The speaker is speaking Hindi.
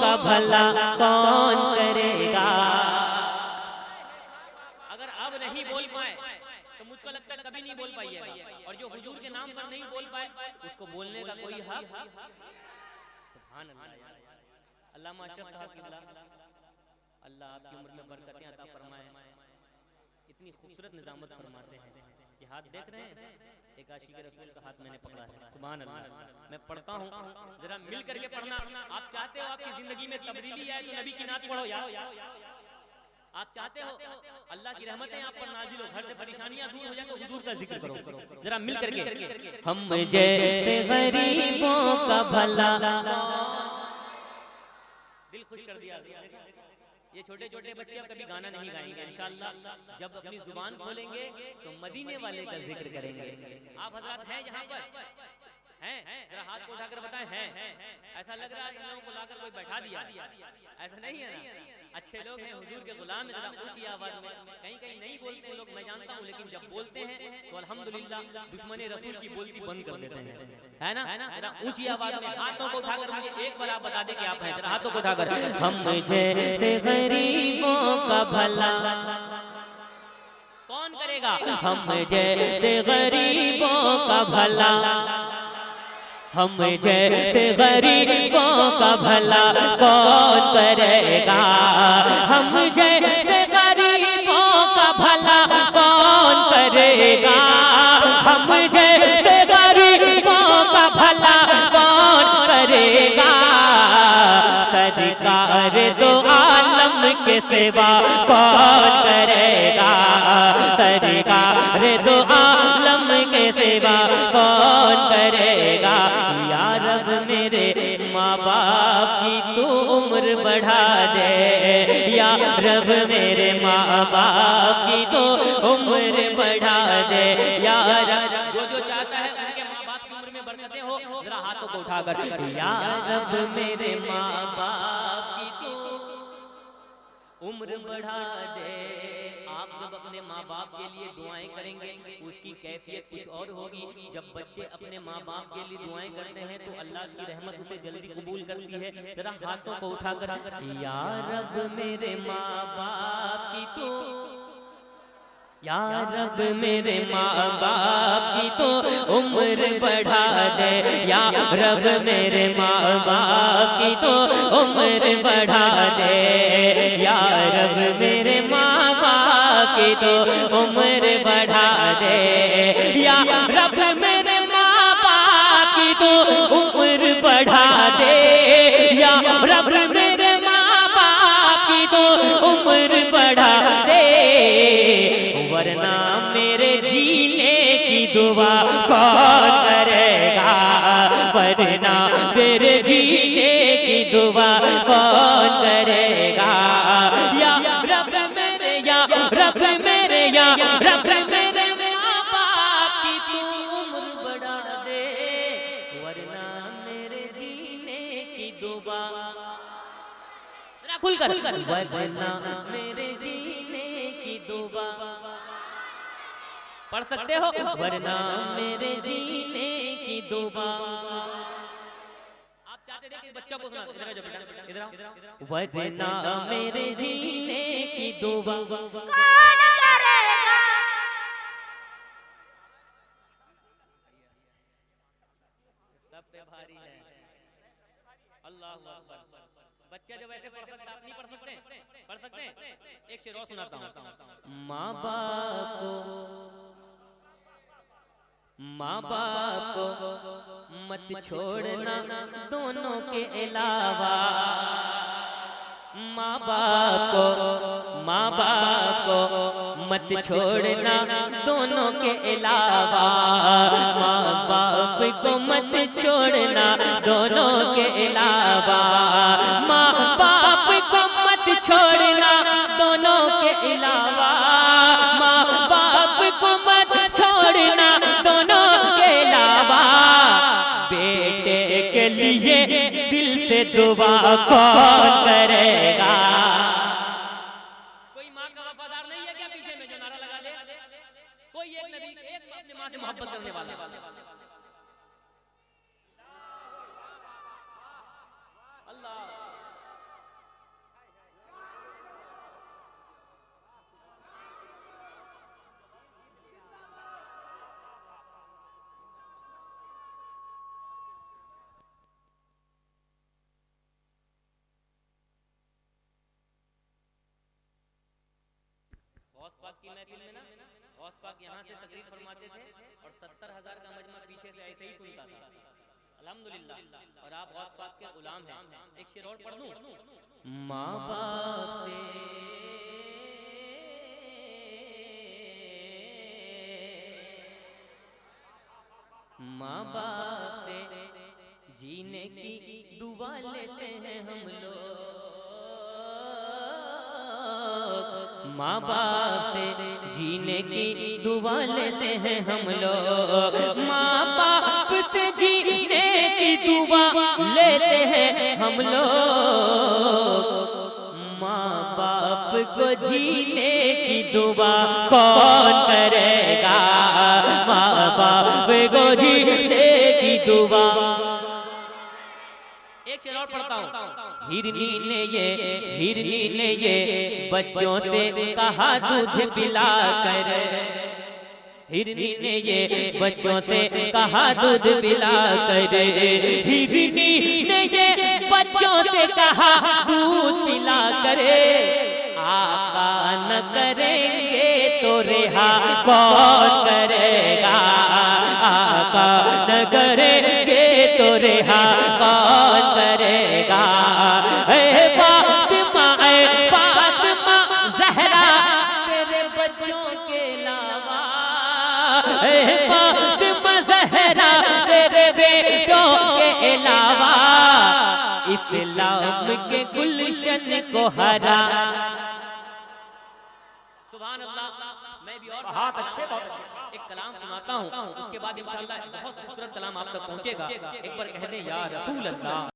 का भला कौन करेगा। अगर अब नहीं बोल पाए तो मुझको लगता है कभी नहीं बोल पाइएगा, और जो हुजूर के नाम पर नहीं बोल पाए उसको बोलने का कोई हक। सुभान अल्लाह। अल्लामा अशरफ साहब किबला, अल्लाह आपकी उम्र में बरकतें अता फरमाए। इतनी खूबसूरत निजामत फरमाते हैं। ये हाथ देख रहे हैं, एक आशिक रसूल का हाथ मैंने पकड़ा है। सुभान अल्लाह। मैं पढ़ता हूँ, जरा मिल करके पढ़ना। आप चाहते हो आपकी जिंदगी में तब्दीली आए तो नबी की नात पढ़ो यार। आप चाहते हो अल्लाह की रहमतें आप पर नाजिल हो, घर से परेशानियां दूर हो जाए तो हुजूर का जिक्र करो, जरा मिल करके। हम जैसे गरीबों का भला, दिल खुश कर दिया। ये छोटे छोटे बच्चे अब कभी गाना नहीं गाएंगे इंशाअल्लाह। जब अपनी जुबान खोलेंगे तो मदीने वाले का जिक्र करेंगे। आप हजरात हैं यहाँ पर? हैं? जरा हाथ को उठाकर बताएं हैं। ऐसा लग रहा है इन लोगों को लाकर कोई बैठा दिया, ऐसा नहीं है ना? अच्छे लोग हैं, हुजूर के गुलाम हैं। जरा ऊंची आवाज में, कहीं कहीं नहीं बोलते हैं लोग, मैं जानता हूँ, लेकिन जब बोलते हैं तो अल्हम्दुलिल्लाह दुश्मन रसूल की बोलती बंद कर देते हैं, है ना? जरा ऊंची आवाज में हाथों को उठाकर मुझे एक बार आप बता दें कि आप हैं। जरा हाथों को उठाकर। हम जैसे गरीबों का भला कौन करेगा? हम जैसे गरीबों का भला, हम जैसे गरीबों का भला कौन करेगा। हम जैसे गरीबों का भला कौन करेगा। हम जैसे गरीबों का भला कौन करेगा। सरकार दो आलम के सिवा कौन करेगा। सरकार दो आलम के सिवा कौन करेगा। या रब मेरे माँ बाप की तू उम्र बढ़ा दे। या रब मेरे माँ बाप की तो उम्र बढ़ा दे। या रब जो चाहता है उनके माँ बाप की उम्र में बरकतें हो, जरा हाथों को उठाकर। या रब मेरे माँ बाप की तो उम्र बढ़ा दे। आप जब अपने माँ बाप के लिए दुआएं करेंगे उसकी कैफियत कुछ और होगी। जब बच्चे अपने माँ बाप के लिए दुआएं करते हैं तो अल्लाह की रहमत उसे जल्दी कबूल करती है। जरा हाथों को उठाकर। या रब मेरे माँ बाप की तो, या रब मेरे माँ बाप की तो उम्र बढ़ा दे। या रब मेरे माँ बाप की तो उम्र बढ़ा दे। या रब मेरे माँ बाप की तो उम्र बढ़ा दे। या रब मेरे माँ बाप की तो उम्र बढ़ा दे। या रब मेरे माँ बाप की तो उम्र बढ़ा दे। वरना मेरे जीने की दुआ कौन करेगा। वरना मेरे जीने की दुआ कौन करेगा। या रब मेरे, या रब मेरे, या रब मेरे माँ बाप की तू उम्र बढ़ा दे। वरना मेरे जीने की दुआ, खुलकर। वरना मेरे जीने की दुआ पढ़ सकते हो? वरना मेरे जीने की दुआ। आप चाहते थे कि बच्चा को सुना, इधर आ जाओ बेटा, इधर आओ। वरना मेरे जीने की दुआ कौन करेगा। सब पे भारी है। अल्लाह अकबर। बच्चे जब ऐसे पढ़ सकते, आप नहीं पढ़ सकते? पढ़ सकते हैं? एक शेर और सुनाता हूँ। माँ बाप को, माँ बाप को मत छोड़ना दोनों के अलावा। माँ बाप को, माँ बाप को मत छोड़ना दोनों के अलावा। माँ बाप को मत छोड़ना दोनों के अलावा। माँ बाप को मत छोड़ना दोनों के अलावा। माँ बाप को मत छोड़ना दोनों के अलावा। बेटे के लिए दिल से दुआ कौन करेगा। कोई माँ का वफादार नहीं है क्या पीछे में जो नारा लगा दे? कोई एक नबी, एक अपनी माँ से मोहब्बत करने वाला। अल्लाह पाक की महफिल में ना गौस पाक यहाँ से तकरीर फरमाते थे और 70,000 का मजमा पीछे से ऐसे ही सुनता था। अल्हम्दुलिल्लाह। और आप गौस पाक के गुलाम हैं। एक शेर और पढ़ दूं। माँ बाप से माँ बाप से जीने की दुआ लेते हैं हम लोग। माँ बाप से जीने की दुआ लेते हैं हम लोग। माँ बाप से जीने की दुआ लेते हैं हम लोग। माँ बाप को जीने की दुआ कौन करेगा? माँ बाप को जीने की दुआ। एक शेर और पढ़ता हूँ। हिरनी ने ये बच्चों से कहा दूध पिला कर। हिरनी ने ये बच्चों से कहा दूध पिला कर। हिरनी ने ये बच्चों से कहा दूध पिला कर। आका न करेंगे तो रिहा कौन करेगा? आका न करेंगे तो रिहा कौन करेगा? फातिमा ज़हरा तेरे बच्चों के अलावा, फातिमा ज़हरा तेरे बेटों के अलावा इस्लाम के गुलशन को हरा। सुभान अल्लाह। मैं भी और बहुत अच्छे एक कलाम सुनाता हूँ, उसके बाद इंशाअल्लाह बहुत खूबसूरत कलाम आप तक पहुँचेगा। एक बार कह दें या रसूल अल्लाह।